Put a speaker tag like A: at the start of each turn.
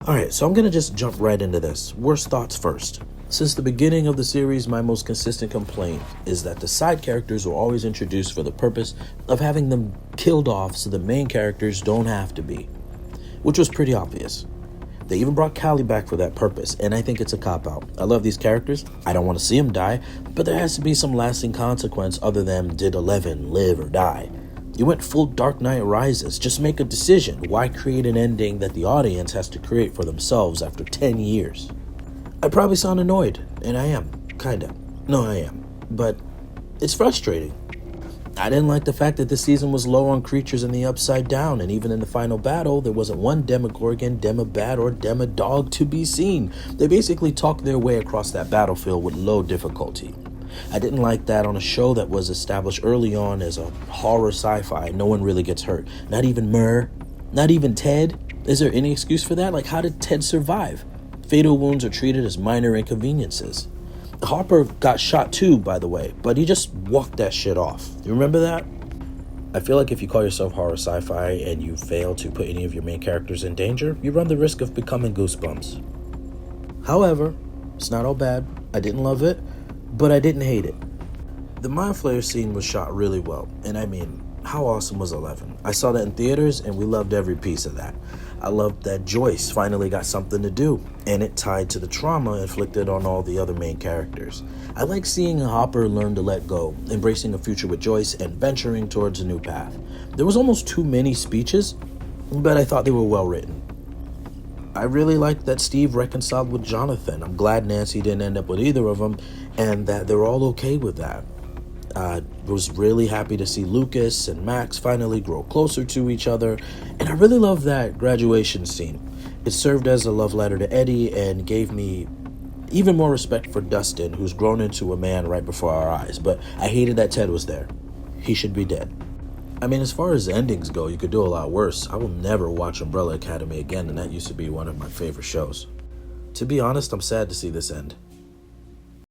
A: Alright, so I'm gonna just jump right into this. Worst thoughts first. Since the beginning of the series, my most consistent complaint is that the side characters were always introduced for the purpose of having them killed off so the main characters don't have to be, which was pretty obvious. They even brought Callie back for that purpose, and I think it's a cop-out. I love these characters, I don't want to see them die, but there has to be some lasting consequence other than did Eleven live or die. You went full Dark Knight Rises. Just make a decision. Why create an ending that the audience has to create for themselves after 10 years? I probably sound annoyed, and I am. Kinda. No, I am. But it's frustrating. I didn't like the fact that this season was low on creatures in the Upside Down, and even in the final battle, there wasn't one Demogorgon, Demobat, or Demodog to be seen. They basically talked their way across that battlefield with low difficulty. I didn't like that on a show that was established early on as a horror sci-fi. No one really gets hurt. Not even Murr. Not even Ted. Is there any excuse for that? Like, how did Ted survive? Fatal wounds are treated as minor inconveniences. Hopper got shot too, by the way, but he just walked that shit off. You remember that? I feel like if you call yourself horror sci-fi and you fail to put any of your main characters in danger, you run the risk of becoming Goosebumps. However, it's not all bad. I didn't love it, but I didn't hate it. The Mind Flayer scene was shot really well, and I mean, how awesome was 11? I saw that in theaters, and we loved every piece of that. I loved that Joyce finally got something to do, and it tied to the trauma inflicted on all the other main characters. I like seeing Hopper learn to let go, embracing a future with Joyce, and venturing towards a new path. There was almost too many speeches, but I thought they were well written. I really liked that Steve reconciled with Jonathan. I'm glad Nancy didn't end up with either of them, and that they're all okay with that. I was really happy to see Lucas and Max finally grow closer to each other, and I really love that graduation scene. It served as a love letter to Eddie and gave me even more respect for Dustin, who's grown into a man right before our eyes, but I hated that Ted was there. He should be dead. I mean, as far as endings go, you could do a lot worse. I will never watch Umbrella Academy again, and that used to be one of my favorite shows. To be honest, I'm sad to see this end.